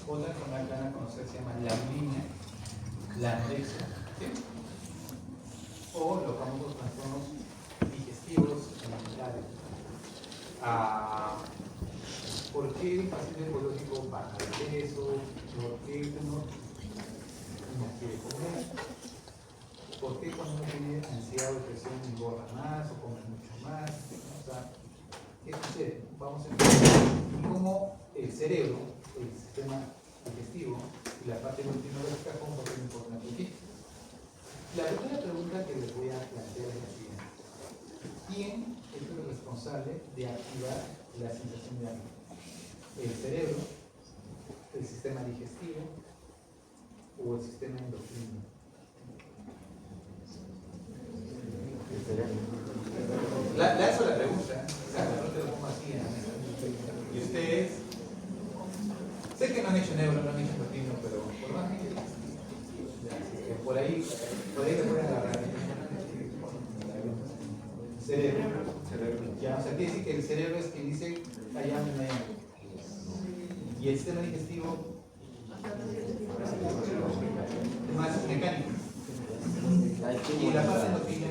Otra enfermedad que van a conocer se llama la bulimia, la anorexia, ¿sí? O los famosos trastornos digestivos alimentarios. ¿Por qué un paciente oncológico baja de peso? ¿Por qué uno no quiere comer? ¿Por qué cuando uno tiene ansiedad o depresión engorda más o come mucho más? O sea, ¿qué sucede? Vamos a ver cómo el cerebro, el sistema digestivo y la parte endocrinológica son un papel importante aquí. La primera pregunta que les voy a plantear es la siguiente. ¿Quién es el responsable de activar la sensación de hambre? ¿El cerebro, el sistema digestivo o el sistema endocrino? El cerebro. Lanzo la pregunta, o sea, no te lo pongo así en la mesa. Y ustedes, sé que no han hecho neuro, no han hecho endocrino, pero por más que por ahí le pueden agarrar. Cerebro. Ya, o sea, quiere decir que el cerebro es quien dice allá no hay hambre. Y el sistema digestivo más mecánico. Y la parte endocrina.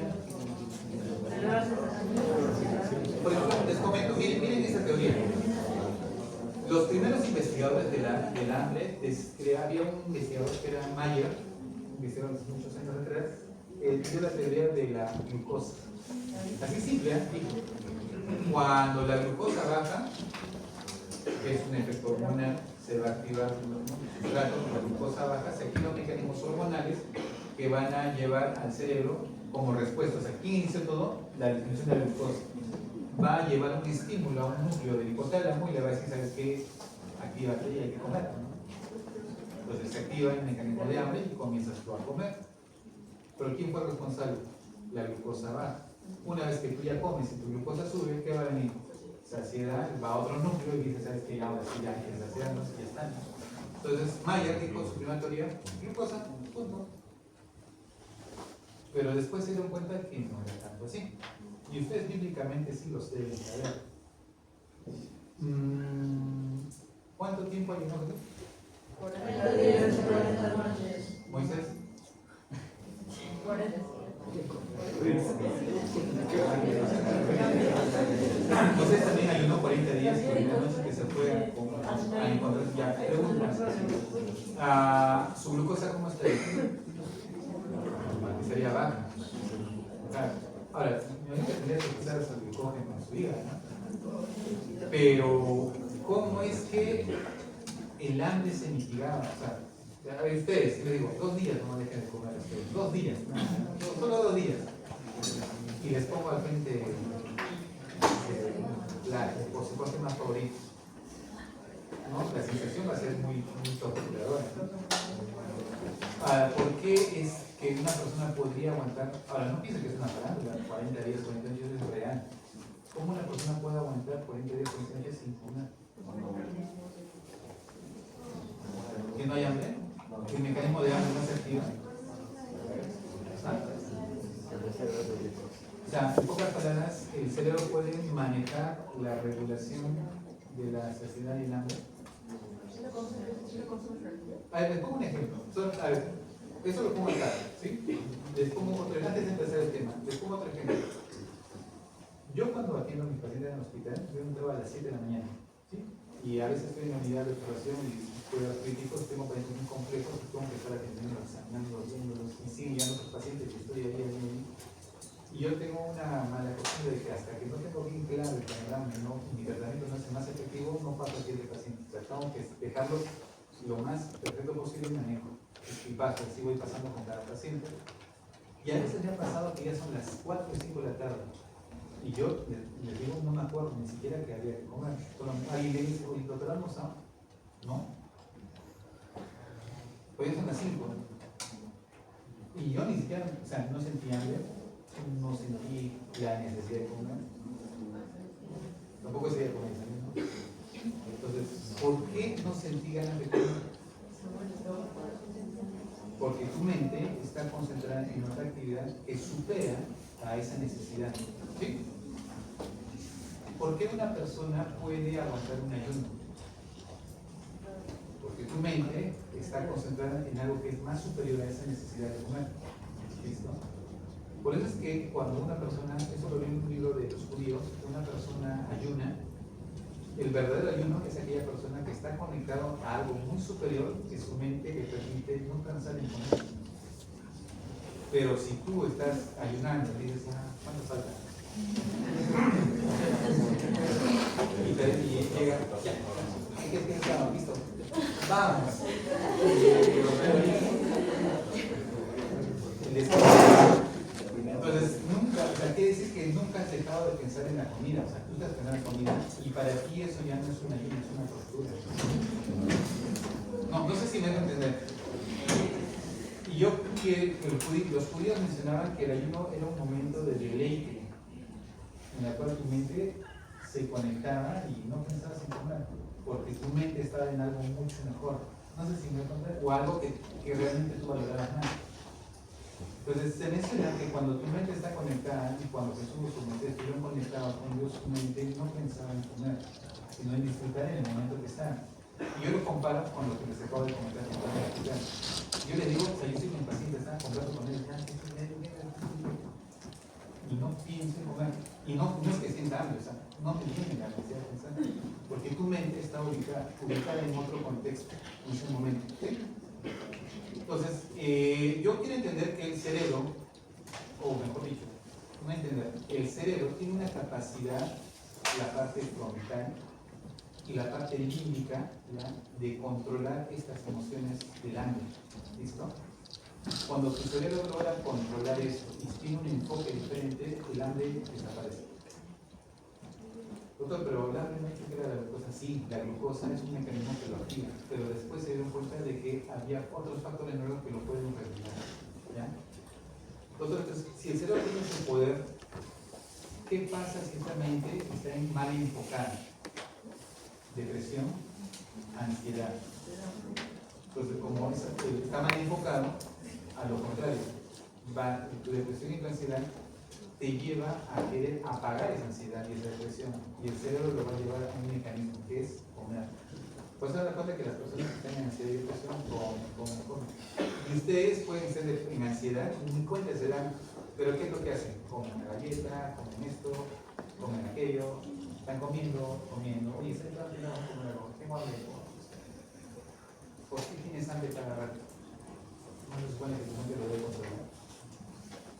Por ejemplo, les comento, miren esta teoría. Los primeros investigadores del hambre, había un investigador que era Mayer, un investigador hace muchos años atrás, dio la teoría de la glucosa. Así simple, dijo. Cuando la glucosa baja, que es un efecto hormonal, se va a activar un rato, la glucosa baja, se activan mecanismos hormonales que van a llevar al cerebro como respuesta. O sea, ¿quién inició todo? La disminución de la glucosa. Va a llevar un estímulo a un núcleo del hipotálamo y le va a decir, ¿sabes qué? Actívate y hay que comer, ¿no? Entonces se activa el mecanismo de hambre y comienzas tú a comer. Pero ¿quién fue el responsable? La glucosa baja. Una vez que tú ya comes y tu glucosa sube, ¿qué va a venir? Saciedad, va a otro núcleo y dice, ¿sabes qué? Ahora sí ya quieres saciarnos y ya está. Entonces Mayer dijo su primera teoría, glucosa, punto. Pero después se dieron cuenta que no era tanto así. Y ustedes bíblicamente sí los deben saber. ¿Cuánto tiempo ayunó Jesús? 40 días y 40 noches. Moisés. 40. Moisés también ayunó 40 días y 40 noches que se fue a encontrar ya. Pregunta. ¿Su glucosa cómo está ahí? Sería baja. Claro. Ahora, mi amiga tendría que usar su glucógeno en su vida, ¿no? Pero, ¿cómo es que el hambre se mitigaba? O sea, a ver, ustedes, les digo, 2 días no dejen de comer ustedes. 2 días, ¿no? Solo 2 días. Y les pongo al frente por supuesto más favorito. ¿No? La sensación va a ser muy torturadora. ¿Por qué es que una persona podría aguantar? Ahora, no pienso que es una parábola, 40 días, 40 días es real. ¿Cómo una persona puede aguantar 40 días, 40 días sin comer? ¿Que no hay hambre? ¿Que el mecanismo de hambre no se activa? O sea, en pocas palabras, el cerebro puede manejar la regulación de la saciedad y el hambre. A ver, les pongo un ejemplo. A ver, eso lo pongo acá, ¿sí? Les pongo otro, antes de empezar el tema, les pongo otro ejemplo. Yo cuando atiendo a mis pacientes en el hospital, yo entro a las 7 de la mañana, ¿sí? Y a veces estoy en la unidad de observación y cuidados críticos, tengo pacientes muy complejos que tengo que estar atendiendo, examinándolos, viéndolos, y siguen llegando otros pacientes que estoy ahí. Y yo tengo una mala costumbre de que hasta que no tengo bien claro el panorama y mi tratamiento no es el más efectivo, no paso a 7 pacientes. O sea, tengo que dejarlos lo más perfecto posible en manejo. Y paso, así voy pasando con cada paciente. Y a veces me ha pasado que ya son las 4 o 5 de la tarde. Y yo les digo, no me acuerdo ni siquiera que había que comer. Alguien le dice, oye, doctor, ¿almorzado? No. Pues ya son las 5. Y yo ni siquiera, o sea, no sentí hambre, no sentí la necesidad de comer. Tampoco sería comer, ¿no? Entonces, ¿por qué no sentí ganas de comer? Porque tu mente está concentrada en otra actividad que supera a esa necesidad. ¿Sí? ¿Por qué una persona puede aguantar un ayuno? Porque tu mente está concentrada en algo que es más superior a esa necesidad de comer. ¿Listo? Por eso es que cuando una persona, eso lo vi en un libro de los judíos, una persona ayuna, el verdadero ayuno es aquella persona que está conectado a algo muy superior que su mente le permite no pensar en comer. Pero si tú estás ayunando y dices, ¿cuánto falta? Y llega, ya, ¿qué estaba? Listo. Vamos. Entonces, nunca, o sea, quiere decir que nunca has dejado de pensar en la comida. O sea, tú estás pensando en la comida y para ti eso ya no es una ayuno, es una tortura. No sé si me van a entender. Y yo que los judíos mencionaban que el ayuno era un momento de deleite, en el cual tu mente se conectaba y no pensabas en comer, porque tu mente estaba en algo mucho mejor. No sé si me entender, o algo que realmente tú valorabas más. Entonces se menciona que cuando tu mente está conectada y cuando Jesús o Moisés estuvieron conectados con Dios, su mente no pensaba en comer, sino en disfrutar en el momento que está. Y yo lo comparo con lo que les acabo de comentar con la cristiana. Yo le digo, o sea, yo soy mi paciente, estaba comprando con él, y no pienso en comer. Y no es que sienta hambre, o sea, no te viene la necesidad de pensar, porque tu mente está ubicada en otro contexto, en ese momento. ¿Sí? Entonces, yo quiero entender que el cerebro, o mejor dicho, no entender, el cerebro tiene una capacidad, la parte frontal y la parte límbica, ¿ya?, de controlar estas emociones del hambre. ¿Listo? Cuando tu cerebro logra controlar eso y tiene un enfoque diferente, el hambre desaparece. Doctor, pero el hambre no es que era la glucosa. Sí, la glucosa es un mecanismo que lo activa, pero después se dieron cuenta de que había otros factores nuevos que lo pueden regular. ¿Ya? Entonces, si el cerebro tiene ese poder, ¿qué pasa si esta mente está mal enfocada? Depresión, ansiedad. Entonces, como está mal enfocado, a lo contrario, tu depresión y tu ansiedad te lleva a querer apagar esa ansiedad y esa depresión, y el cerebro lo va a llevar a un mecanismo que es comer. Pues se dan cuenta que las personas que están en ansiedad y depresión comen. Y ustedes pueden estar en ansiedad y ni cuenta se dan, pero ¿qué es lo que hacen? Comen una galleta, comen esto, comen aquello, están comiendo, oye, ¿se está comiendo? Tengo hambre. ¿Por qué tienes hambre cada rato? No se supone que tu mente lo debe controlar.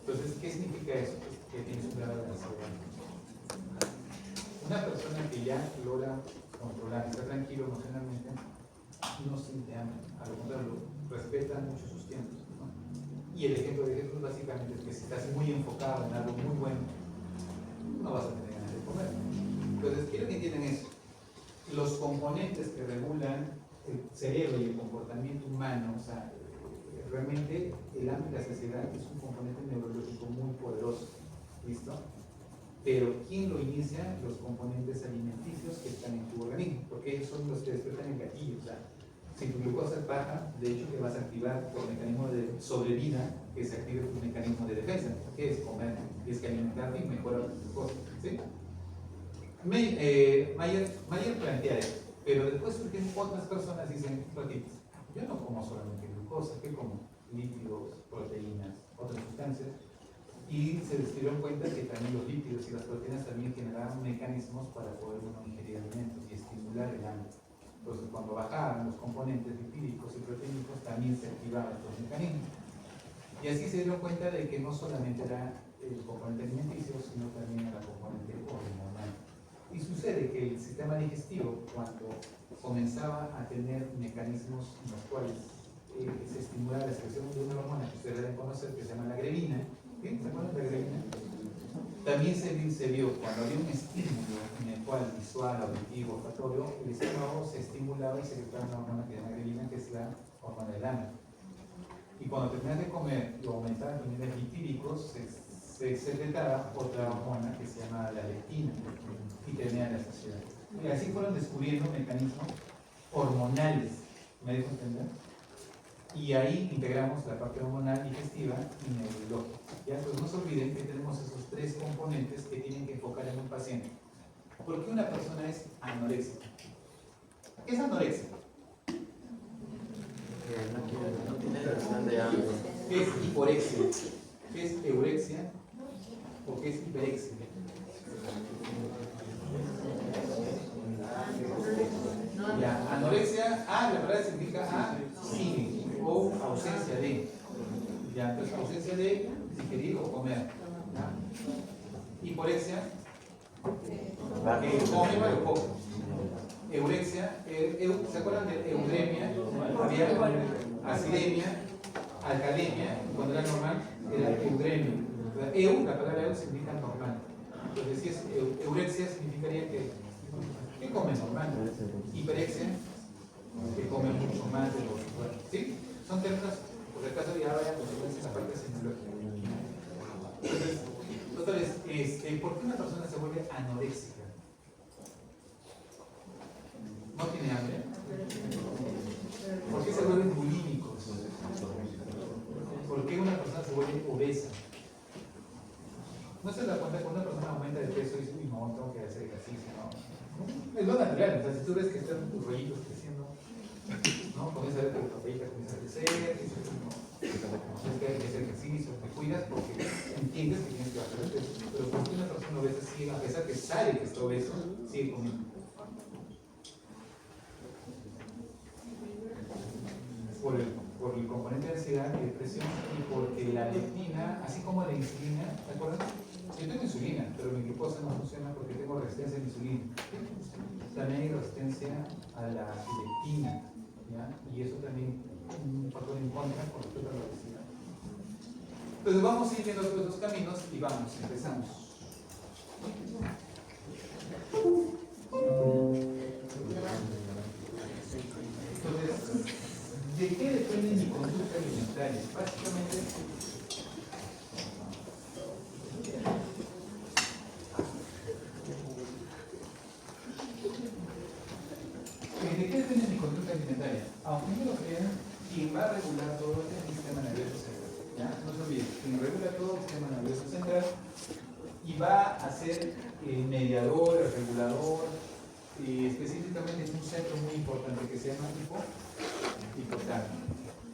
Entonces, ¿qué significa eso? Que tienes un grado de ansiedad. Una persona que ya logra controlar, está tranquilo emocionalmente, no siente hambre, a lo contrario, respeta mucho sus tiempos, ¿no? Y el ejemplo de Jesús básicamente es que si estás muy enfocado en algo muy bueno, no vas a tener ganas de comer. Entonces, quiero que entiendan eso. Los componentes que regulan el cerebro y el comportamiento humano, o sea, realmente el hambre y la saciedad es un componente neurológico muy poderoso. ¿Listo? Pero ¿quién lo inicia? Los componentes alimenticios que están en tu organismo, porque ellos son los que despiertan el gatillo. O sea, si tu glucosa es baja, de hecho te vas a activar por mecanismo de sobrevida, que se active tu mecanismo de defensa, que es comer, es que alimentarte y mejorar tu glucosa. ¿Sí? Mayer plantea eso, pero después surgen otras personas y dicen, yo no como solamente glucosa, ¿qué como? Lípidos, proteínas, otras sustancias. Y se dieron cuenta que también los lípidos y las proteínas también generaban mecanismos para poder uno ingerir alimentos y estimular el hambre. Entonces, cuando bajaban los componentes lipídicos y proteínicos, también se activaban estos mecanismos. Y así se dieron cuenta de que no solamente era el componente alimenticio, sino también era el componente hormonal. Y sucede que el sistema digestivo, cuando comenzaba a tener mecanismos en los cuales se estimulaba la secreción de una hormona que ustedes deben conocer, que se llama la grelina, ¿sí? ¿Se acuerdan de la grelina? También se vio cuando había un estímulo en el cual visual, auditivo, olfatorio, el estómago se estimulaba y se secretaba una hormona que se llama grelina, que es la hormona del hambre. Y cuando terminas de comer y aumentaban los niveles lipídicos, se secretaba otra hormona que se llama la leptina y tenía la saciedad. Y así fueron descubriendo mecanismos hormonales, ¿me dejo entender? Y ahí integramos la parte hormonal, digestiva y neurológica. Ya, pues no se olviden que tenemos esos tres componentes que tienen que enfocar en un paciente. ¿Por qué una persona es anoréxica? ¿Qué es anorexia? hiporexia? ¿Qué es eurexia? ¿O qué es hiperexia? Ya, anorexia, la palabra significa sin o ausencia de. Ya, entonces ausencia de digerir o comer. ¿Ya? Hiporexia, come pero poco. Eurexia, ¿se acuerdan de euremia? Había acidemia, alcalemia, cuando era normal era euremia. La palabra eu significa normal. Entonces, si es eurexia, significaría que come normal. Hiperexia, que come mucho más de lo usual. ¿Sí? Son términos, por el caso ya vayan consecuencias en la parte semiológica. Entonces, doctores, ¿por qué una persona se vuelve anoréxica? ¿No tiene hambre? ¿Por qué se vuelven bulímicos? ¿Por qué una persona se vuelve obesa? No se da cuenta que una persona aumenta de peso y dice, uy, no, tengo que hacer ejercicio, ¿no? Es lo natural, o sea, si tú ves que están tus rollitos creciendo, ¿no? Comienza a ver que tu papelita comienza a crecer, y dices, no, tienes que hacer ejercicio, te cuidas porque entiendes que tienes que bajar de peso. Pero porque una persona obesa sigue, a pesar que sabe que está obeso, sigue comiendo. Por el componente de ansiedad y depresión y porque la leptina, así como la insulina, ¿te acuerdas? Yo tengo insulina, pero mi glucosa no funciona porque tengo resistencia a la insulina. También hay resistencia a la leptina, ¿ya? Y eso también es un factor en contra con respecto a la obesidad. Entonces vamos a ir viendo los dos caminos y vamos, empezamos. Entonces, ¿de qué depende mi conducta alimentaria? Básicamente, ¿de qué depende mi conducta alimentaria? Aunque no lo crean, quien va a regular todo es el sistema nervioso central. ¿Ya? No se olviden, quien regula todo el sistema nervioso central y va a ser el mediador, el regulador, específicamente en un centro muy importante que se llama hipotálamo.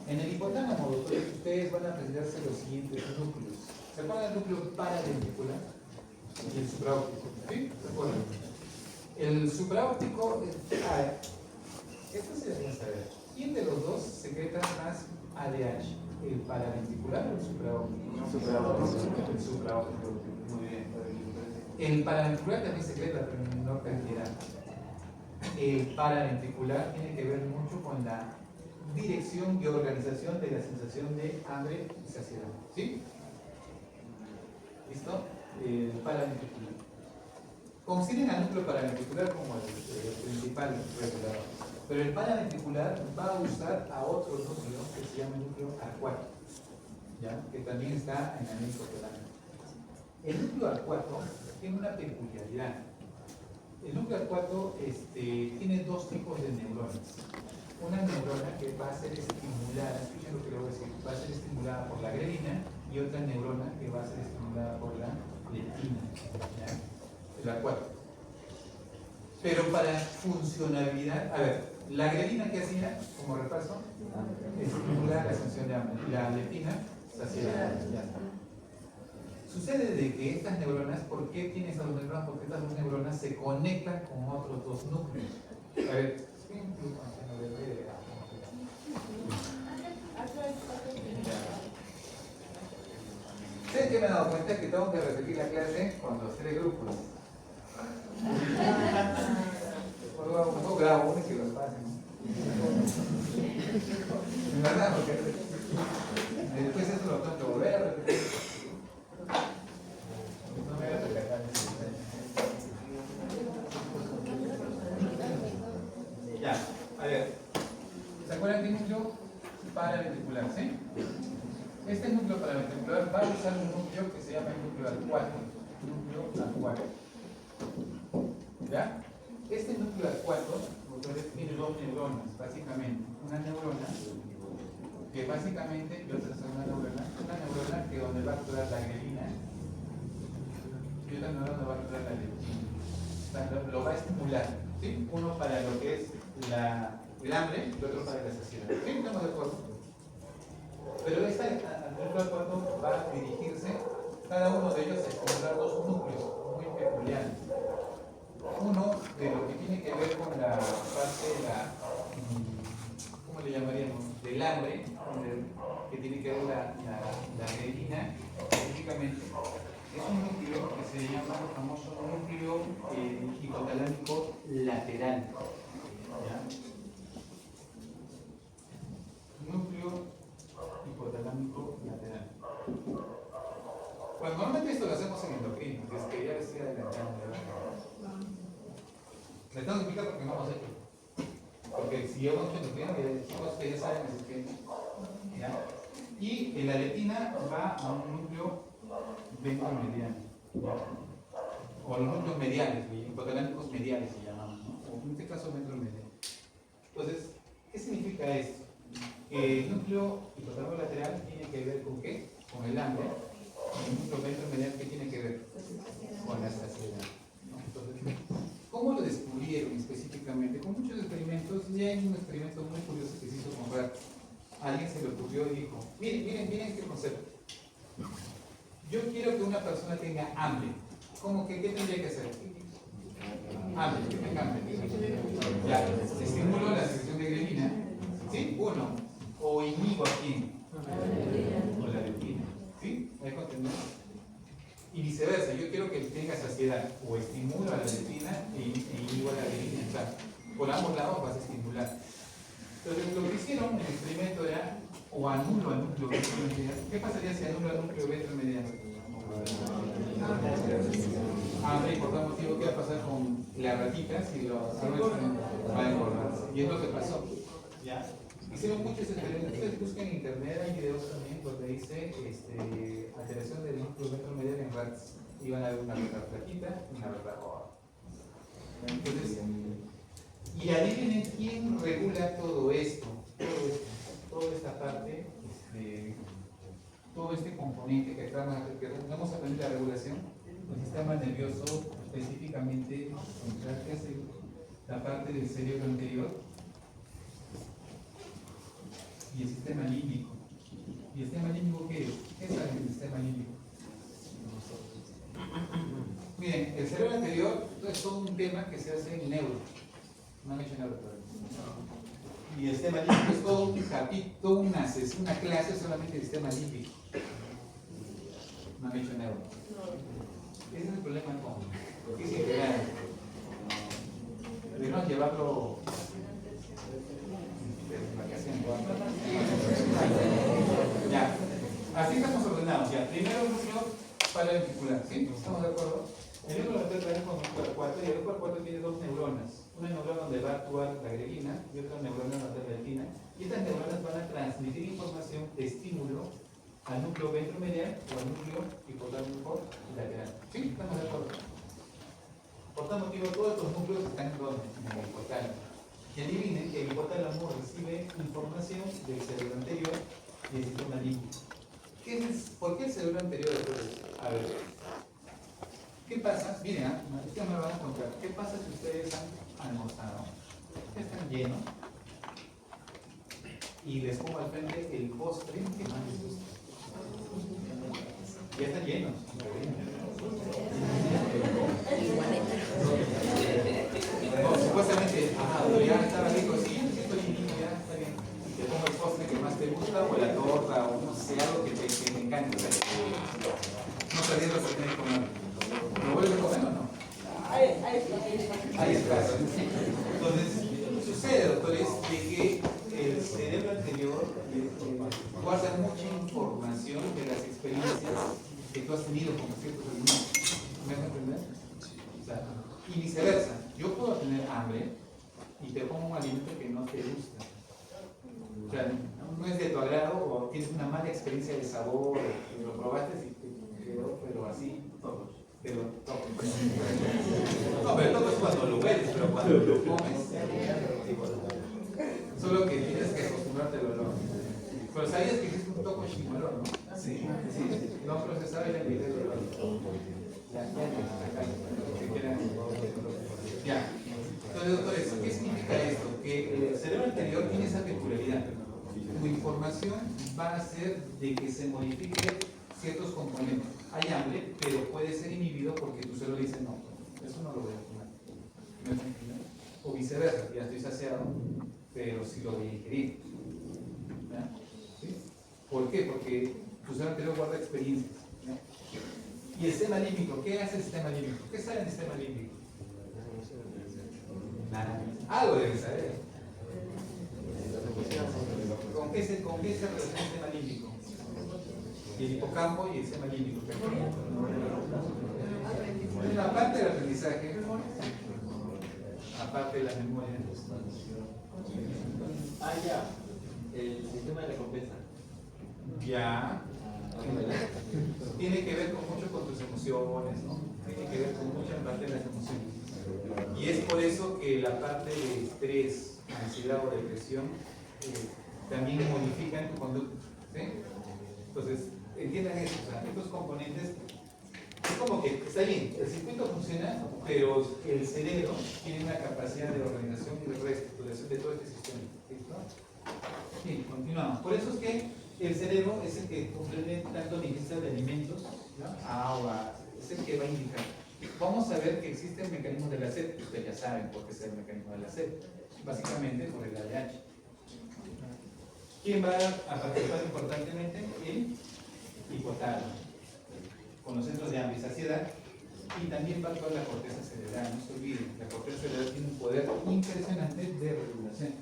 En el hipotálamo, doctores, ustedes van a aprenderse los siguientes núcleos. ¿Se acuerdan del núcleo paraventricular y el supraóptico? ¿Sí? ¿Se acuerdan? El supraóptico, esto se debe saber. ¿Quién de los dos secreta más ADH? ¿El paraventricular o el supraóptico? El supraóptico. Muy bien. El paraventricular también secreta, pero en menor cantidad. El paraventricular tiene que ver mucho con la dirección y organización de la sensación de hambre y saciedad. ¿Sí? ¿Listo? El paraventricular. Consideren al núcleo paraventricular como el principal regulador. Pero el paraventricular va a usar a otro núcleo que se llama el núcleo arcuato, ¿ya? Que también está en el hipotálamo. El núcleo arcuato tiene una peculiaridad. El núcleo arcuato tiene dos tipos de neuronas. Una neurona que va a ser estimulada, escuchen lo que le voy a decir, va a ser estimulada por la grelina y otra neurona que va a ser estimulada por la leptina, ¿ya? El arcuato. Pero para funcionalidad, a ver, la grelina que hacía como repaso, estimula la sensación de hambre, y la leptina, saciedad. Ya está. Sucede de que estas neuronas, ¿por qué tiene esas dos neuronas? Porque estas dos neuronas se conectan con otros dos núcleos. A ver, ¿ustedes qué me han dado cuenta? Que tengo que repetir la clase con los tres grupos. No grabo uno y que los pasen. ¿En verdad? Porque después eso lo tengo que volver a repetir. No me voy a percatar. Ya, a ver. ¿Se acuerdan que hay un núcleo paraventricular? ¿Sí? Este núcleo paraventricular va a usar un núcleo que se llama el núcleo arcuato. Núcleo arcuato. ¿Ya? Este núcleo arcuato tiene dos neuronas, básicamente. Una neurona que básicamente, y otra segunda neurona que donde va a actuar la grelina y otra neurona donde va a actuar la leptina. Lo va a estimular, ¿sí? Uno para lo que es el hambre y otro para la saciedad. ¿Sí? ¿Estamos de acuerdo? Pero esta núcleo cuando va a dirigirse, cada uno de ellos a estimular dos núcleos muy peculiares. Uno de lo que tiene que ver con la parte de la, ¿cómo le llamaríamos? Del hambre, que tiene que ver la grelina, específicamente. Es un núcleo que se llama el famoso núcleo hipotalámico lateral. ¿Ya? Núcleo hipotalámico lateral. Bueno, normalmente esto lo hacemos en endocrino, es que ya les estoy adelantando. Les tengo que explicar porque no lo sé. Porque si yo mucho endocrino, chicos que ya saben, es que. ¿Ya? Y la leptina va a un núcleo ventromediano. O los núcleos mediales, hipotalámicos mediales se llaman, ¿no? O en este caso ventromediano. Entonces, ¿qué significa esto? El núcleo hipotalámico lateral tiene que ver con qué? Con el hambre. El núcleo ventromediano, ¿qué tiene que ver? Con la saciedad. ¿No? Entonces, ¿cómo lo descubrieron específicamente? Con muchos experimentos, y hay un experimento muy curioso que se hizo con ratas. Alguien se le ocurrió y dijo, miren qué concepto. Yo quiero que una persona tenga hambre. ¿Cómo que qué tendría que hacer? Hambre, que tenga hambre. Ya, estimulo la secreción de grelina. ¿Sí? Uno. O inhibo a quién. O la leptina. ¿Sí? ¿Me dejo entender? Y viceversa, yo quiero que tenga saciedad. O estimulo a la leptina e inhibo a la grelina. O sea, por ambos lados vas a estimular. Entonces, lo que hicieron en el experimento era, o anulo al núcleo ventromediano. ¿Qué pasaría si anulo al núcleo ventromediano? Hambre, y por tal motivo, ¿qué va a pasar con las ratitas y los árboles van a engordar? Y es lo que pasó. ¿Ya? Hicieron muchos experimentos. Ustedes buscan en internet, hay videos también donde dice alteración del núcleo ventromediano en ratas. Iban a ver una rata flaquita y una rata gorda. Entonces, y adivinen quién regula todo esto, toda esta parte, todo este componente que vamos a aprender la regulación, el sistema nervioso, específicamente central, que hace la parte del cerebro anterior, y el sistema límbico. ¿Y el sistema límbico qué es? ¿Qué saben del sistema límbico? Miren, el cerebro anterior es todo un tema que se hace en neuro. No han hecho neuro todavía. Y el sistema límbico es todo un capítulo, una clase solamente del sistema límbico. No han hecho neuro. Ese es el problema con que es integral. Debemos llevarlo para que hacen. Ya. Así estamos ordenados. Ya. Primero núcleo paraventricular. ¿Sí? ¿Estamos de acuerdo? El núcleo lateral con núcleo 4 y el núcleo 4 tiene dos neuronas. Una neurona donde va a actuar la grelina y otra neurona donde la leptina. Y estas neuronas van a transmitir información de estímulo al núcleo ventromediano o al núcleo hipotalámico lateral. ¿Sí? ¿Estamos de acuerdo? Por tal motivo, todos estos núcleos están en el hipotálamo. Y adivinen que el hipotálamo recibe información del cerebro anterior y del sistema límbico. ¿Por qué el cerebro anterior después de eso? A ver. ¿Qué pasa? Miren, ya me lo van a contar. ¿Qué pasa si ustedes han almorzado? Están llenos y les pongo al frente el postre que más les gusta. Ya están llenos. No, supuestamente, ya estaba rico, sí, estoy lindo, ya está bien. Y te pongo el postre que más te gusta, o la torta, o no sé, algo que te encante. No perdiendo el tener que comer. ¿Lo vuelves a comer o no? Ahí está. Entonces, sucede, doctores, de que el cerebro anterior guarda mucha información de las experiencias que tú has tenido con ciertos alimentos. ¿Me vas a entender? O sea, y viceversa. Yo puedo tener hambre y te pongo un alimento que no te gusta. O sea, no es de tu agrado o tienes una mala experiencia de sabor, y lo probaste y te quedó, pero así, pero todo. No, pero todo es cuando lo hueles, pero cuando lo comes, solo que tienes que acostumbrarte al olor. Pero sabías que existe un toco chimolón, ¿no? Sí. No procesaba y la idea del olor. Ya. Entonces, doctores, ¿qué significa esto? Que el cerebro anterior tiene esa peculiaridad. tu información va a hacer de que se modifique ciertos componentes. Hay hambre, pero puede ser inhibido porque tu cerebro dice no, eso no lo voy a comer. O viceversa, ya estoy saciado, pero sí lo voy a ingerir. ¿Sí? ¿Por qué? Porque tu cerebro anterior guarda experiencias. ¿Y el sistema límbico? ¿Qué hace el sistema límbico? ¿Qué sabe el sistema límbico? Nada. Algo debe saber. ¿Con qué se relaciona el sistema límbico? Y el hipocampo y el sistema límbico. Una parte del aprendizaje, aparte de la memoria. Ah, ya. El sistema de recompensa. Ya. Tiene que ver mucho con tus emociones, ¿no? Tiene que ver con mucha parte de las emociones. Y es por eso que la parte de estrés, ansiedad o depresión también modifican tu conducta. ¿Sí? Entonces, entiendan eso, o sea, estos componentes, es como que está bien, el circuito funciona, pero el cerebro tiene una capacidad de organización y de reestructuración de todo este sistema. ¿Listo? Bien, continuamos. Por eso es que el cerebro es el que comprende tanto la ingesta de alimentos, ¿no? Agua, es el que va a indicar. Vamos a ver que existen mecanismos de la sed, ustedes ya saben por qué es el mecanismo de la sed, básicamente por el ADH. ¿Quién va a participar importantemente? El hipotálamo, con los centros de hambre y saciedad, y también va a actuar la corteza cerebral, no se olviden, la corteza cerebral tiene un poder impresionante de regulación.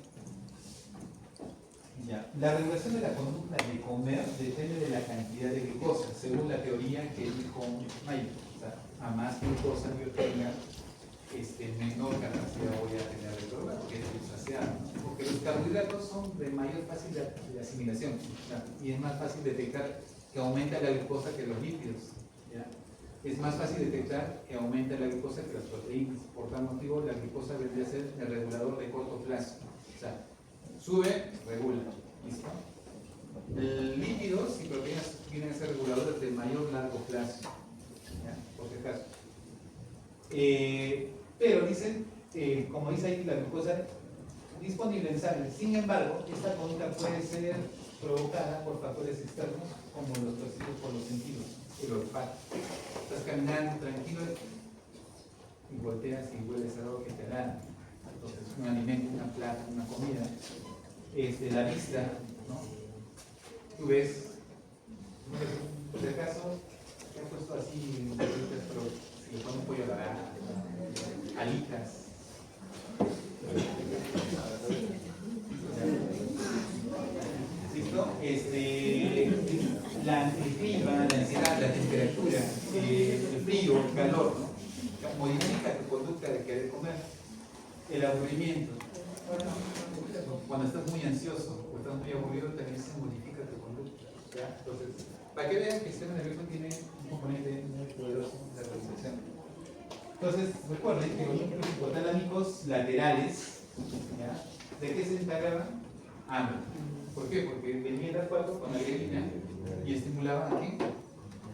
Ya. La regulación de la conducta de comer depende de la cantidad de glucosa, según la teoría que dijo Mayer. O sea, a más glucosa yo tenga, menor capacidad voy a tener de probar, porque estoy saciado. Porque los carbohidratos son de mayor fácil de asimilación, ¿ya? Y es más fácil detectar que aumenta la glucosa que los lípidos. ¿Ya? Es más fácil detectar que aumenta la glucosa que las proteínas. Por tal motivo, la glucosa vendría a ser el regulador de corto plazo. O sea, sube, regula. ¿Listo? Lípidos y proteínas vienen a ser reguladores de mayor largo plazo. ¿Ya? Por si acaso. Pero dicen, como dice ahí la glucosa disponible en sangre. Sin embargo, esta conducta puede ser provocada por factores externos como los percibidos por los sentidos, el olfato. Estás caminando tranquilo y volteas y hueles algo que te agrada. Entonces, un alimento, una plata, una comida. La vista, ¿no? Tú ves, por si acaso, te han puesto así, pero si le ponen pollo a la grana, alitas. ¿Listo? El clima, la ansiedad, la temperatura, el frío, el calor, ¿no? Modifica tu conducta de querer comer. El aburrimiento. Cuando estás muy ansioso o estás muy aburrido, también se modifica tu conducta. ¿Ya? Entonces, para que vean que el sistema nervioso tiene un componente muy poderoso de regulación. Entonces, recuerden que los núcleos hipotalámicos laterales, ¿ya? ¿De qué se encargaban? Hambre. ¿Por qué? Porque venía el acuerdo con la grelina y estimulaba aquí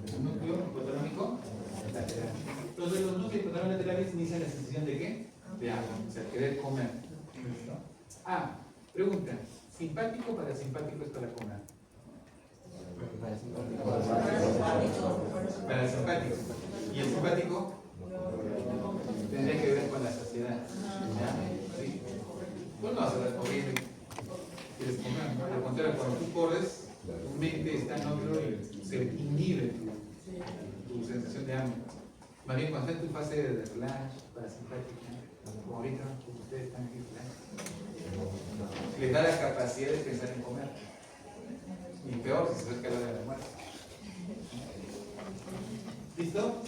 el núcleo hipotalámico lateral. Entonces, los núcleos hipotalámicos laterales inician la sensación de ¿qué? De hambre, o sea, querer comer. ¿Listo? Ah, pregunta, ¿simpático o parasimpático es para comer? Parasimpático. ¿Y el simpático? Tendría que ver con la saciedad. ¿Ya? ¿Sí? Pues no vas a estar corriendo y quieres comer, ¿no? Al contrario, cuando tú corres, tu mente está en otro y se inhibe tu sensación de hambre. Más bien, cuando estás en tu fase de relax, parasimpática, como ahorita, ustedes están aquí, les da la capacidad de pensar en comer. Y peor si se acerca la hora de la muerte. ¿Listo?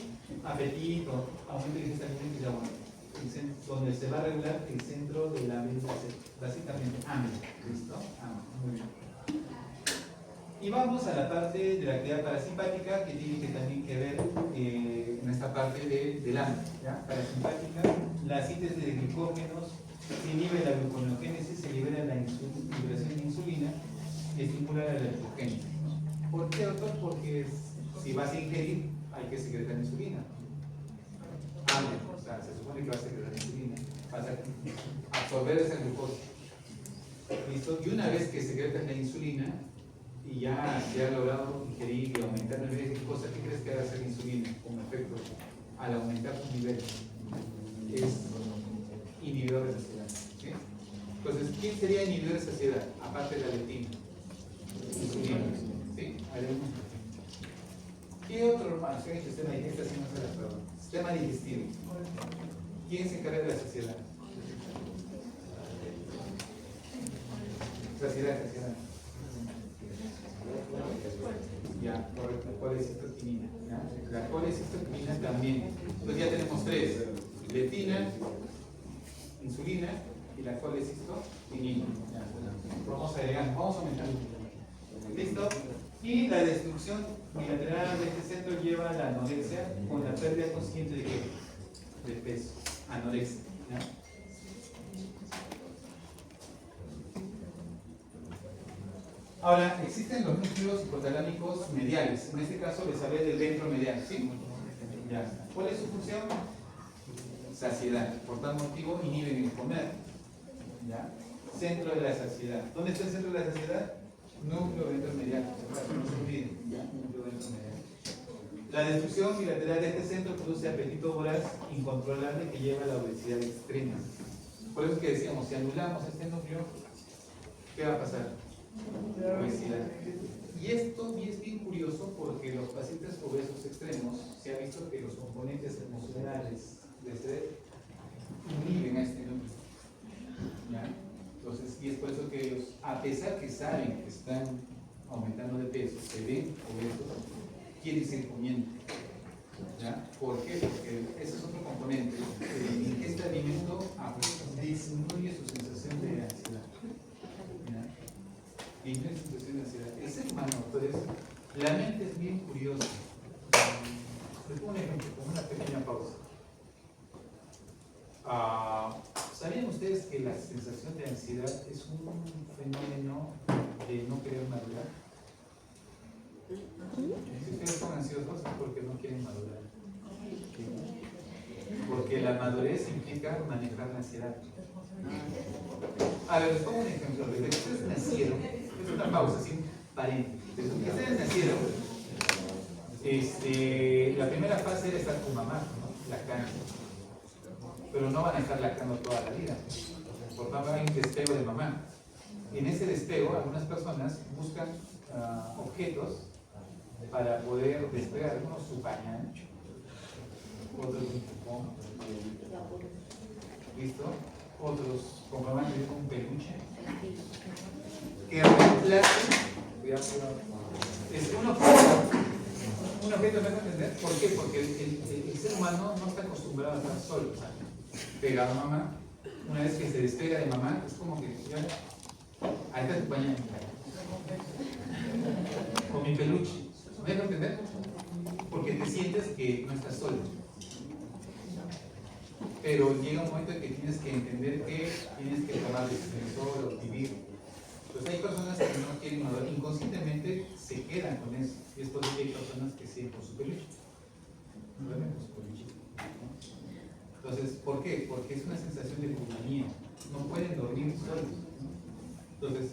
Apetito, aumento de ingesta de alimentos y agua. Donde se va a regular el centro de la mente, básicamente hambre. ¿Listo? Hambre. Muy bien. Y vamos a la parte de la actividad parasimpática que tiene que también que ver en esta parte del hambre. ¿Ya? Parasimpática, la síntesis de glicógenos, se inhibe la gluconeogénesis, se libera la liberación de insulina y estimula la leptogénesis. ¿Por qué, doctor? Porque si vas a ingerir, hay que secretar insulina. Hambre, o sea, se supone que vas a secretar insulina, vas a absorber esa glucosa. ¿Listo? Y una vez que secretas la insulina y ya se ha logrado ingerir y aumentar el nivel de glucosa, ¿qué crees que va a hacer la insulina como efecto al aumentar tu nivel? Es inhibidor de saciedad. ¿Sí? Entonces, ¿quién sería inhibidor de saciedad? Aparte de la leptina. Insulina. ¿Sí? ¿Qué otro hermano? Se ha dicho sistema digestivo, así no se la prueba. Sistema digestivo. ¿Quién se encarga de la saciedad? Saciedad. Ya, correcto. Colecistoquinina. La colecistoquinina también. Entonces ya tenemos tres: leptina, insulina y la colecistoquinina. Vamos agregando, vamos aumentando. ¿Listo? Y la destrucción bilateral de este centro lleva a la anorexia con la pérdida consciente de qué? De peso. Anorexia. ¿Ya? Ahora, existen los núcleos hipotalámicos mediales. En este caso les hablé del ventromedial, ¿sí? Ya. ¿Cuál es su función? Saciedad. Por tal motivo inhiben el comer. ¿Ya? Centro de la saciedad. ¿Dónde está el centro de la saciedad? Núcleo ventromedial. No se olviden. Núcleo ventromedial. La destrucción bilateral de este centro produce apetito voraz incontrolable que lleva a la obesidad extrema. Por eso es que decíamos, si anulamos este núcleo, ¿qué va a pasar? Obesidad. Y esto es bien curioso porque los pacientes obesos extremos se ha visto que los componentes emocionales de este inhiben a este núcleo. ¿Ya? Entonces, y es por eso que ellos, a pesar que saben que están aumentando de peso, se ven obesos, quieren seguir comiendo. ¿Ya? ¿Por qué? Porque ese es otro componente. Este alimento disminuye su sensación de ansiedad. ¿Ya? Disminuye su sensación de ansiedad. El ser humano, entonces, la mente es bien curiosa. Les pongo un ejemplo, como una pequeña pausa. ¿Sabían ustedes que la sensación de ansiedad es un fenómeno de no querer madurar? Si ustedes son ansiosos es porque no quieren madurar. Porque la madurez implica manejar la ansiedad. A ver, les pongo un ejemplo. Desde que ustedes nacieron, es una pausa, sin paréntesis. Desde que ustedes nacieron, la primera fase era estar con mamá, ¿no? Lactando. Pero no van a estar lactando toda la vida. Por tanto, hay un despego de mamá. Y en ese despego, algunas personas buscan objetos para poder despegar. Algunos su pañal, otros un pupón, ¿listo? Otros comproban un peluche que reemplace, es un objeto, ¿me van a entender? ¿Por qué? Porque el ser humano no está acostumbrado a estar solo, pegado a mamá. Una vez que se despega de mamá, es como que ya, ahí está tu pañal, con mi peluche. ¿Me van a entender? Porque te sientes que no estás solo. Pero llega un momento en que tienes que entender que tienes que tomar decisiones solo, vivir. Entonces hay personas que no quieren madurar, inconscientemente se quedan con eso. Y es por eso que hay personas que siguen por su peluche. Duermen por su peluche. Entonces, ¿por qué? Porque es una sensación de compañía. No pueden dormir solos. Entonces,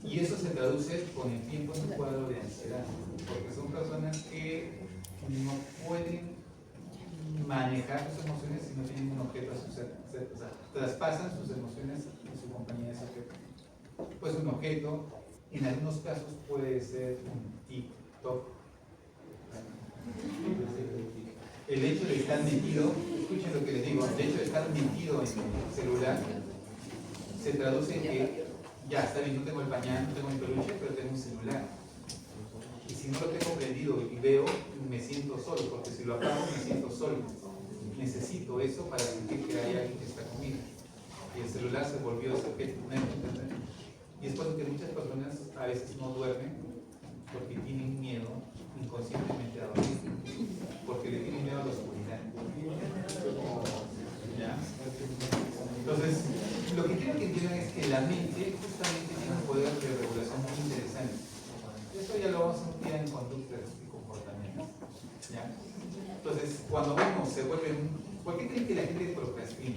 y eso se traduce con el tiempo en un cuadro de ansiedad. Porque son personas que no pueden manejar sus emociones si no tienen un objeto a su ser. O sea, traspasan sus emociones en su compañía de ese objeto. Pues un objeto, en algunos casos puede ser un TikTok. El hecho de estar metido, escuchen lo que les digo, el hecho de estar metido en el celular se traduce en que ya está bien, no tengo el pañal, no tengo mi peluche, pero tengo un celular. Y si no lo tengo prendido y veo, me siento solo, porque si lo apago me siento solo. Necesito eso para sentir que hay alguien que está conmigo. Y el celular se volvió ese objeto. Y es por eso que muchas personas a veces no duermen porque tienen miedo inconscientemente a dormir, porque le tienen miedo a la oscuridad. ¿Ya? Entonces, lo que quiero que entiendan es que la mente justamente tiene un poder de regulación muy interesante. Esto ya lo vamos a estudiar en conductas y comportamientos. ¿Ya? Entonces, cuando vemos, se vuelve ¿por qué creen que la gente procrastina?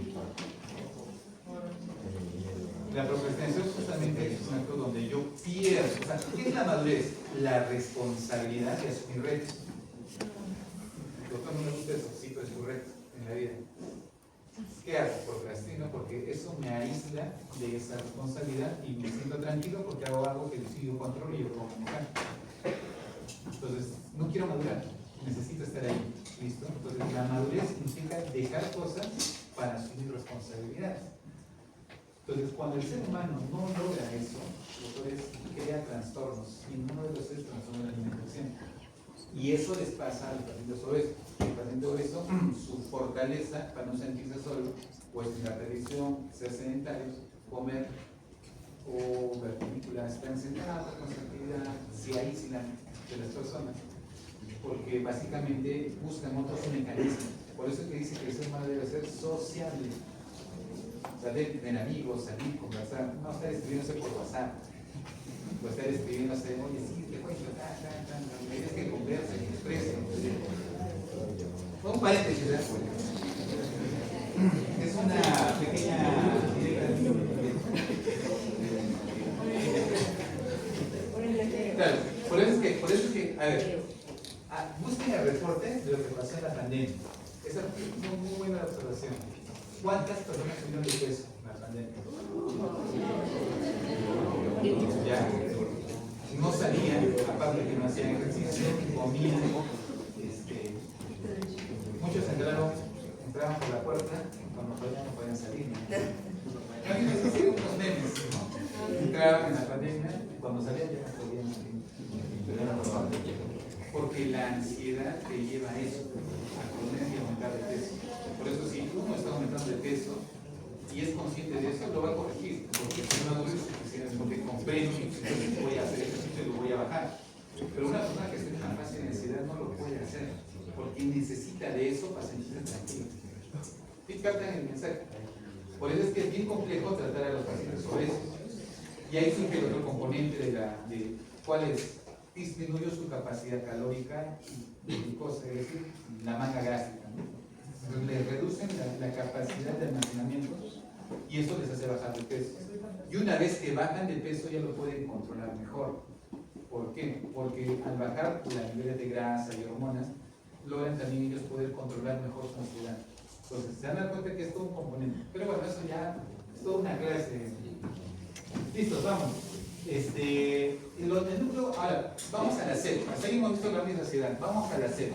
La procrastinación justamente es un acto donde yo pierdo. O sea, ¿qué es la madurez? La responsabilidad de asumir retos. Doctor, no me gusta eso, sí, pero es un reto en la vida. ¿Qué hago? Procrastino porque eso me aísla de esa responsabilidad y me siento tranquilo porque hago algo que yo controlo y yo puedo manejar. Entonces, no quiero madurar, necesito estar ahí, ¿listo? Entonces, la madurez significa dejar cosas para asumir responsabilidades. Entonces, cuando el ser humano no logra eso, entonces crea trastornos y uno de los es trastorno de la alimentación. Y eso les pasa al paciente obeso. El paciente obeso, su fortaleza para no sentirse solo, pues la televisión, ser sedentarios, comer o ver películas, estar sentados con actividad, se aíslan de las personas, porque básicamente buscan otros mecanismos. Por eso es que dice que el ser humano debe ser sociable. O sea, debe tener amigos, salir, conversar, no estar escribiéndose por WhatsApp. O estar escribiéndose, oye, sí, te cuento, la idea es que conversen, que expresen. Un paréntesis, ¿verdad? Es una pequeña claro, por eso es que, a ver, busquen el reporte de lo que pasó en la pandemia. Esa es una muy buena observación. ¿Cuántas personas subieron de peso en la pandemia? Ya, no salían, aparte que no hacían ejercicio, comían, muchos entraban por la puerta, cuando no podían salir. A mí me hicieron unos memes, ¿no? Entraban en la pandemia, cuando salían ya no podían salir. Porque la ansiedad te lleva a eso, a comer y aumentar de peso. Por eso si uno está aumentando de peso y es consciente de eso, lo va a corregir. Porque si no adulto, porque comprendo y voy a hacer ejercicio y lo voy a bajar. Pero una persona que esté en una fase de ansiedad no lo puede hacer, porque necesita de eso para sentirse tranquilo. ¿Sí captan el mensaje? Por eso es que es bien complejo tratar a los pacientes obesos. Y ahí surge el otro componente de cuál es. Disminuyó su capacidad calórica y glucosa, es decir, la manga gástrica, ¿no? Le reducen la capacidad de almacenamiento y eso les hace bajar de peso. Y una vez que bajan de peso ya lo pueden controlar mejor. ¿Por qué? Porque al bajar los niveles de grasa y hormonas, logran también ellos poder controlar mejor su ansiedad. Entonces, se dan cuenta que es todo un componente. Pero bueno, eso ya es toda una clase. Listo, vamos. El núcleo, ahora, vamos a la sed. Hasta ahí hemos visto la misma ansiedad. Vamos a la sed.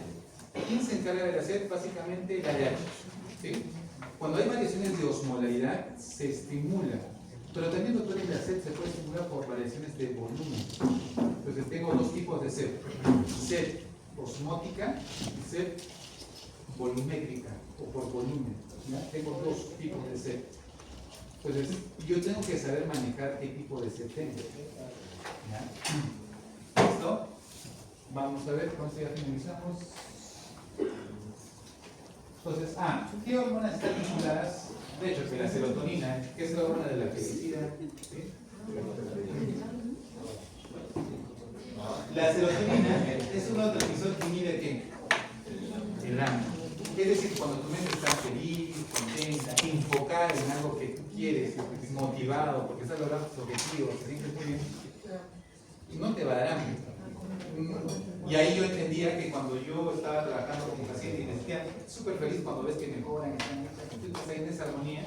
¿Quién se encarga de la sed? Básicamente la RH. ¿Sí? Cuando hay variaciones de osmolaridad, se estimula. Pero también, doctores, la sed se puede estimular por variaciones de volumen. Entonces, tengo dos tipos de sed: sed osmótica y sed volumétrica, o por volumen. ¿Ya? Tengo dos tipos de sed. Entonces, yo tengo que saber manejar qué tipo de sed tengo. ¿Ya? ¿Listo? Vamos a ver, entonces ya finalizamos. Entonces, ¿qué hormonas están vinculadas? De hecho, que la serotonina, que es la hormona de la felicidad. ¿Sí? La serotonina es un neurotransmisor que mide ¿qué? El ánimo. Es decir, cuando tu mente está feliz, contenta, enfocada en algo que tú quieres, motivado, porque estás logrando tus objetivos, te sientes muy bien, no te va a dar hambre. Y ahí yo entendía que cuando yo estaba trabajando con mi paciente y me sentía súper feliz cuando ves que mejoran, estás en esa armonía,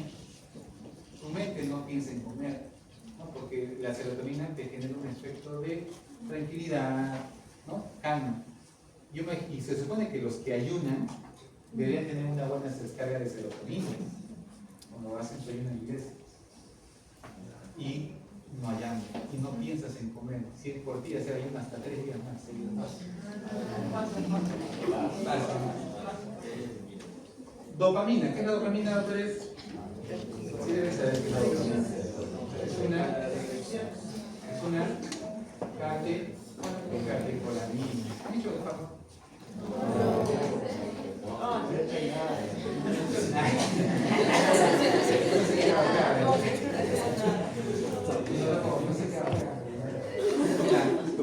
tu mente no piensa en comer, ¿no? Porque la serotonina te genera un efecto de tranquilidad, ¿no? Calma. Y se supone que los que ayunan deberían tener una buena descarga de serotonina cuando hacen su ayuno en la iglesia. Y no hay hambre, y no piensas en comer. Si es por ti, hacer ayuno hasta 3 días más seguidos. Dopamina, ¿qué es la dopamina, doctores? Sí deben saber que la dopamina es una catecolamina. ¿Dicho de favor?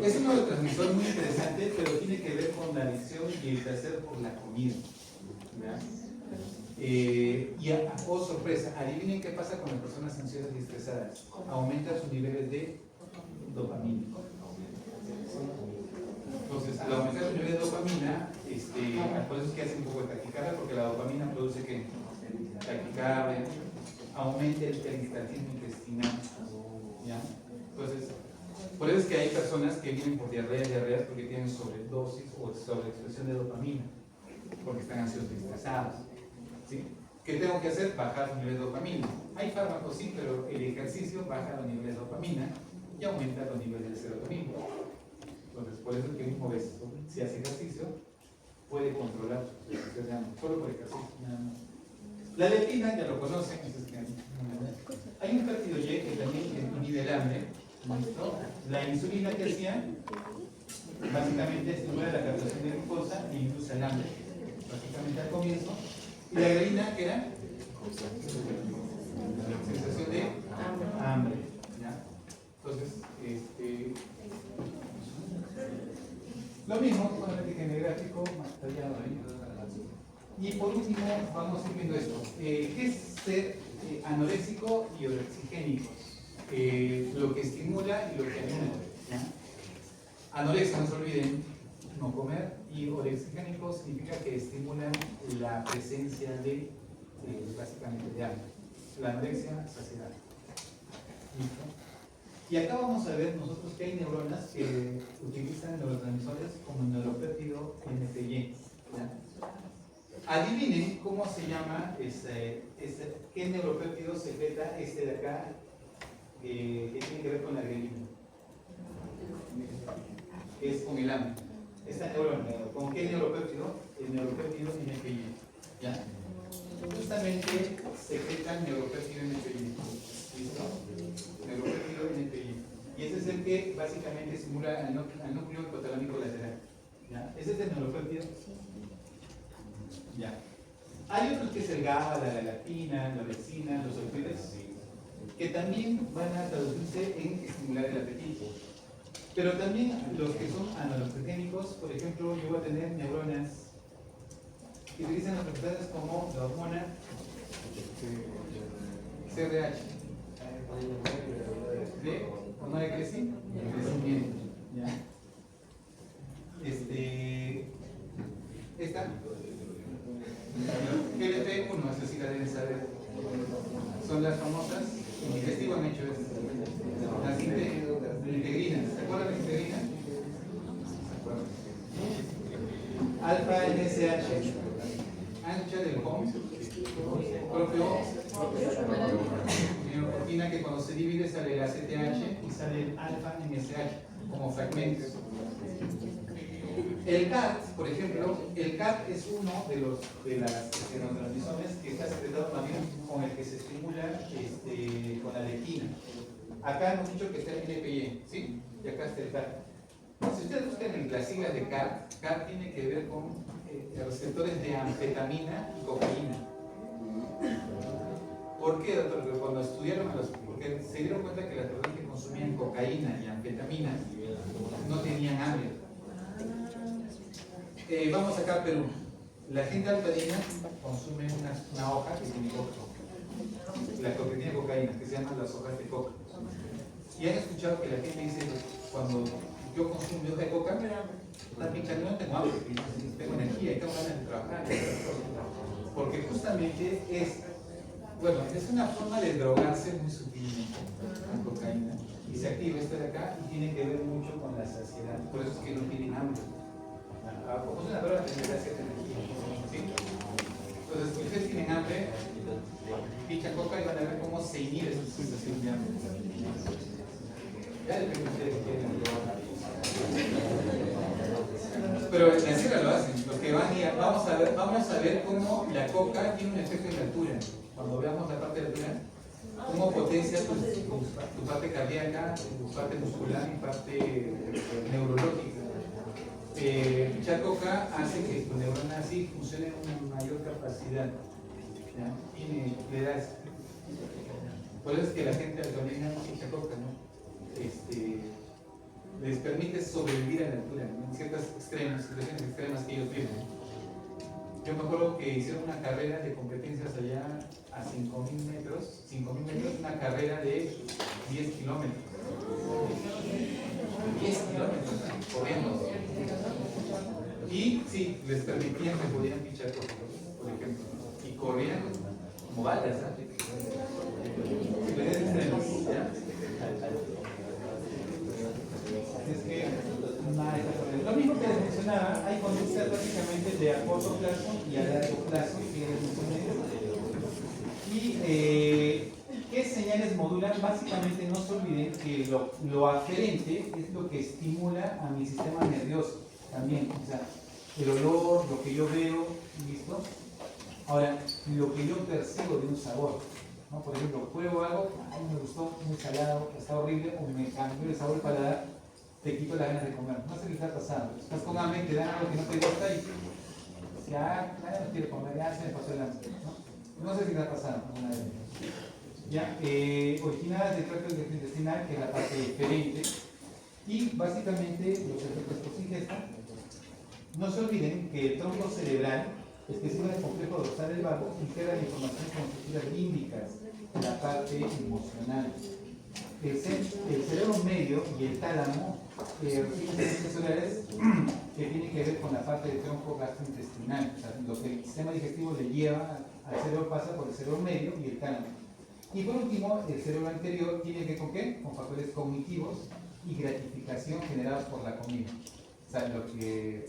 Es un neurotransmisor muy interesante, pero tiene que ver con la adicción y el placer por la comida. ¿Verdad? Oh sorpresa, adivinen qué pasa con las personas ansiosas y estresadas. Aumenta sus niveles de dopamina. Entonces, al aumentar su nivel de dopamina, por eso es que hace un poco de taquicardia, porque la dopamina produce que taquicardia, aumenta el peristaltismo intestinal. ¿Ya? Entonces, por eso es que hay personas que vienen por diarreas porque tienen sobredosis o sobreexpresión de dopamina, porque están ansiosos y estresados. ¿Sí? ¿Qué tengo que hacer? Bajar su nivel de dopamina. Hay fármacos, sí, pero el ejercicio baja los niveles de dopamina y aumenta los niveles de serotonina. Entonces, por eso es que un obeso, si hace ejercicio, puede controlar su expresión de hambre, solo por ejercicio, nada más. La leptina, ya lo conocen, hay un péptido Y que también inhibe el hambre. ¿Listo? La insulina que hacía, básicamente estimula la captación de glucosa e induce el hambre, básicamente al comienzo. Y la grelina, que era sensación de hambre. ¿Ya? Entonces, lo mismo con el etiquete gráfico más detallado ahí. Y por último, vamos a ir viendo esto. ¿Qué es ser anoréxico y orexigénico? Lo que estimula y lo que alimenta. Anorexia, no se olviden, no comer, y orexigénico significa que estimulan la presencia de, básicamente, de hambre. La anorexia, saciedad. ¿Listo? Y acá vamos a ver nosotros que hay neuronas que utilizan neurotransmisores como el neuropéptido NPY. Adivinen cómo se llama qué neuropéptido secreta de acá que tiene que ver con la grelina. Es con el hambre. Esta neurona, ¿con qué neuropéptido? El neuropéptido NPY. ¿Ya? Justamente secreta el neuropéptido NPY. ¿Listo? Neuropéptido NPY. Y ese es el que básicamente estimula al núcleo hipotalámico lateral. ¿Ya? Ese es el neuropéptido. Ya. Hay otros que es el GABA, la galactina, la orexina, los opioides, que también van a traducirse en estimular el apetito. Pero también los que son anorexigénicos, por ejemplo, yo voy a tener neuronas que utilizan las propiedades como la hormona CRH. ¿De hormona de crecimiento? ¿Ya? Esta GLP-1, eso sí la deben saber. Son las famosas, en digestivo han hecho esto. Las integrinas. ¿Se acuerdan de las integrinas? ¿Se acuerdan? Alfa NSH. Ancha del COM. Propio. Proteína que cuando se divide sale el ACTH y sale el alfa NSH como fragmentos. El CAT, por ejemplo, el CAT es uno de los neurotransmisores que está secretado también con el que se estimula con la leptina. Acá hemos dicho que está el NPY, ¿sí? Y acá está el CAT. Si ustedes buscan en las siglas de CAT, CAT tiene que ver con receptores de anfetamina y cocaína. ¿Por qué, doctor? Porque cuando estudiaron porque se dieron cuenta que las personas que consumían cocaína y anfetamina no tenían hambre. Vamos acá a Perú. La gente altadina consume una hoja que tiene coca. La que tiene cocaína, que se llaman las hojas de coca. Y han escuchado que la gente dice, cuando yo consumo mi hoja de coca, está pinchando, no tengo hambre, tengo energía y tengo ganas de trabajar. Porque justamente es una forma de drogarse muy sutilmente con cocaína. Y se activa esto de acá y tiene que ver mucho con la saciedad. Por eso es que no tienen hambre. Como es una droga, tendrá cierta energía. ¿Sí? Entonces, si ustedes tienen hambre, pichan coca y van a ver cómo se inhibe su sensación de hambre. Ya depende de ustedes que quieren probar. Pero en serio lo hacen. Los que van y vamos a ver cómo la coca tiene un efecto en la altura. Cuando veamos la parte de altura, cómo potencia tu parte cardíaca, tu parte muscular y parte neurológica. Mucha coca hace que tu neurona así funcione con una mayor capacidad. ¿Ya? Y le da eso. Por eso es que la gente alcalina no mucha coca, ¿no? Les permite sobrevivir a la altura, ¿no? En ciertas situaciones extremas que ellos viven. Yo me acuerdo que hicieron una carrera de competencias allá a 5.000 metros, una carrera de 10 kilómetros. 10 kilómetros corriendo. Y sí, les permitían que podían pichar por ejemplo. Y corrían como balas, ¿sabes? Es que lo mismo que les mencionaba, hay conductas básicamente de a corto plazo y a largo plazo que les mencioné. Y ¿qué señales modulan? Básicamente no se olviden que lo aferente es lo que estimula a mi sistema nervioso también, o sea, el olor, lo que yo veo, ¿listo? Ahora, lo que yo percibo de un sabor, ¿no? Por ejemplo, pruebo algo, ay, me gustó, muy salado, está horrible, o me cambió el sabor del paladar, te quito las ganas de comer. No sé qué está pasando. Estás con hambre, te dan algo que no te gusta y ya no quiero comer, ya se me pasó el hambre, ¿no? No sé si está pasando alguna vez. Ya, originadas del tracto intestinal, que es la parte diferente, y básicamente los efectos post-ingesta. No se olviden que el tronco cerebral, específico del complejo dorsal del vago, integra la información con estructuras límbicas, la parte emocional. El cerebro medio y el tálamo reciben señales sensoriales que tienen que ver con la parte del tronco gastrointestinal. O sea, lo que el sistema digestivo le lleva al cerebro pasa por el cerebro medio y el tálamo. Y por último, el cerebro anterior tiene que ver con ¿qué? Con factores cognitivos y gratificación generados por la comida. O sea, lo que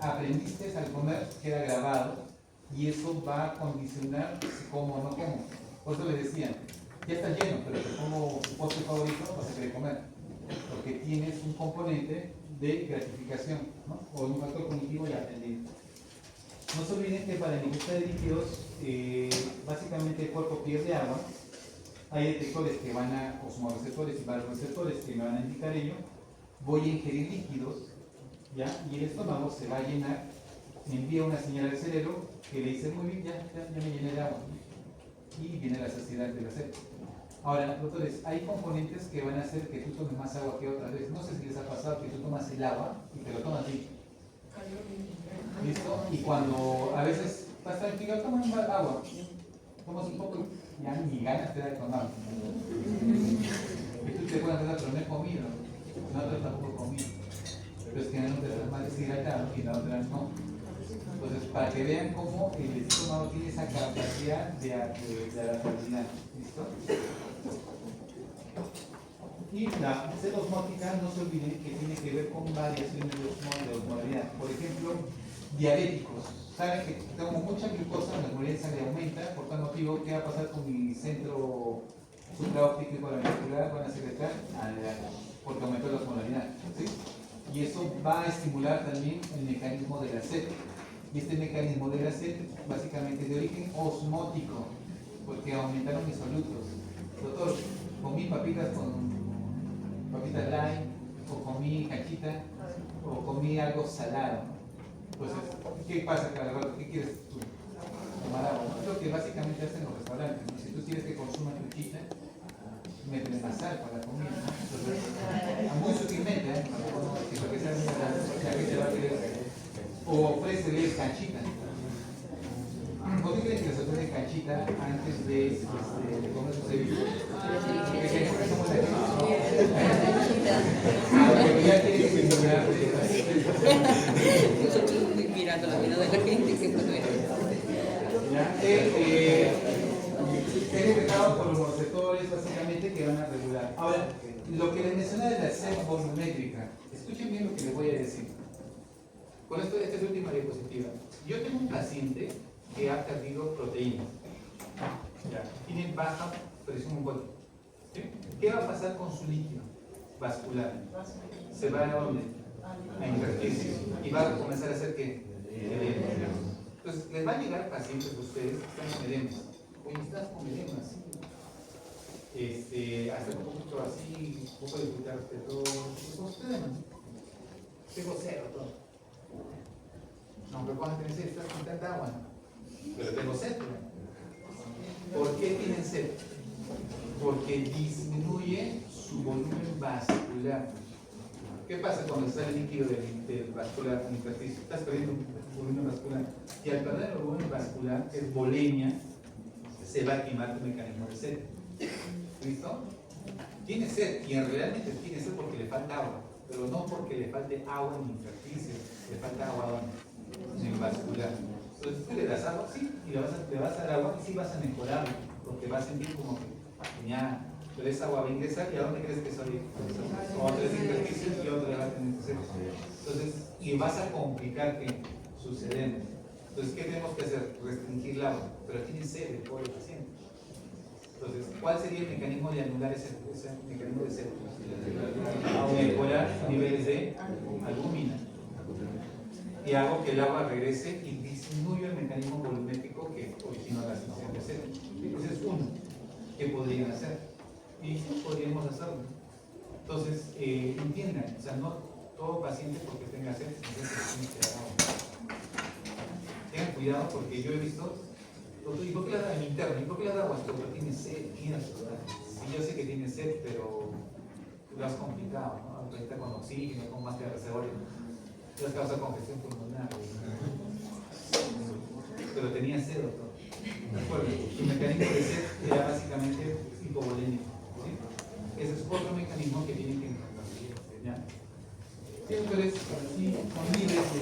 aprendiste al comer queda grabado y eso va a condicionar si como o no como. Por eso les decía, ya está lleno, pero te como tu postre favorito, vas a querer comer, porque tienes un componente de gratificación, ¿no? O un factor cognitivo y aprendido. No se olviden que para la ingesta de líquidos, básicamente el cuerpo pierde agua. Hay detectores que van a, osmoreceptores y baroreceptores que me van a indicar ello. Voy a ingerir líquidos, ¿ya? Y el estómago se va a llenar, me envía una señal al cerebro que le dice, muy bien, ya me llené de agua. Y viene la saciedad de la sed. Ahora, doctores, hay componentes que van a hacer que tú tomes más agua que otra vez. No sé si les ha pasado que tú tomas el agua y te lo tomas así. ¿Listo? Y cuando a veces estás tranquilo, tomas un agua. Tomas un poco y ya ni ganas te da de tomar. Y tú te puedes pensar, pero no he comido. No, pero tampoco he comido. Pero es que no te estás más deshidratado y la otra no. Entonces, para que vean cómo el estómago tiene esa capacidad de adaptabilidad. ¿Listo? Y la sed osmótica, no se olviden que tiene que ver con variaciones de osmolaridad. Por ejemplo, diabéticos. Saben que tengo mucha glucosa, la osmolaridad de sangre aumenta, por tal motivo, ¿qué va a pasar con mi centro supraóptico y paraventricular? Van a secretar porque aumentó la osmolaridad. ¿Sí? Y eso va a estimular también el mecanismo de la sed. Y este mecanismo de la sed básicamente es de origen osmótico, porque aumentaron mis solutos. Doctor, comí papitas con papitas light, o comí cachita, o comí algo salado. Entonces, ¿qué pasa, Carlos? ¿Qué quieres tú? Tomar agua. Es lo que básicamente hacen los restaurantes. Si tú quieres que consuma tu chita, meten más sal para la comida. Entonces, muy sutilmente, para que sea la gente va a querer. O ofrécele canchita. ¿Por qué creen que les ofrece canchita antes de comer su ceviche? Porque siempre somos la gente. Ya tienes que ignorar. Estoy mirando la mirada de la gente que puede ver. Es detectado por los receptores básicamente que van a regular. Ahora, lo que les menciona de la sed volumétrica, escuchen bien lo que les voy a decir. Con esto, esta es la última diapositiva. Yo tengo un paciente que ha perdido proteínas. Tiene baja presión oncótica. ¿Sí? ¿Qué va a pasar con su líquido vascular? Se va a dónde? A invertirse. Y va a comenzar a hacer que entonces, les va a llegar pacientes de ustedes que están con edemas. Oye, estás con edemas. Hasta un poquito así, un poco de dificultad, pero ustedes tengo cero todo. No, pero cuando tienes sed, estás con tanta agua. Pero tengo sed. ¿Por qué tienen sed? Porque disminuye su volumen vascular. ¿Qué pasa cuando sale líquido del vascular intersticio? Estás perdiendo volumen vascular. Y al perder el volumen vascular, es volemia, se va a quemar tu mecanismo de sed. ¿Listo? Tiene sed, y realmente tiene sed porque le falta agua, pero no porque le falte agua en el intersticio, le falta agua en el vascular. Entonces tú le das agua, sí, y le vas a dar agua, y sí vas a mejorarlo, porque vas a sentir como que ya, pero esa agua va a ingresar, ¿y a dónde crees que eso va a ir? O a tres intersticios y otro le va a tener que ser. Entonces, y vas a complicar que sucedemos. Entonces, ¿qué tenemos que hacer? Restringir el agua, pero tiene sed el pobre paciente. Entonces, ¿cuál sería el mecanismo de anular ese mecanismo de sed? Mejorar niveles de albúmina. Y hago que el agua regrese y disminuyo el mecanismo volumétrico que origina la sensación de sed. Ese es uno que podrían hacer. Y sí, podríamos hacerlo. Entonces, entiendan, o sea, no todo paciente porque tenga sed, tiene que dar agua. Tengan cuidado porque yo he visto, ¿y por qué le da en interno? ¿Y por qué le da agua? Porque tiene sed, tiene sed. Sí, yo sé que tiene sed, pero lo has complicado, ¿no? Ahorita con oxígeno, con máscara reservoria. Entonces causa congestión pulmonar. Pero tenía sed, doctor. ¿De acuerdo? Su mecanismo de sed era básicamente hipovolémico. ¿Sí? Ese es otro mecanismo que tienen que encontrar. ¿Ya? Sí, doctores, sí, con miles de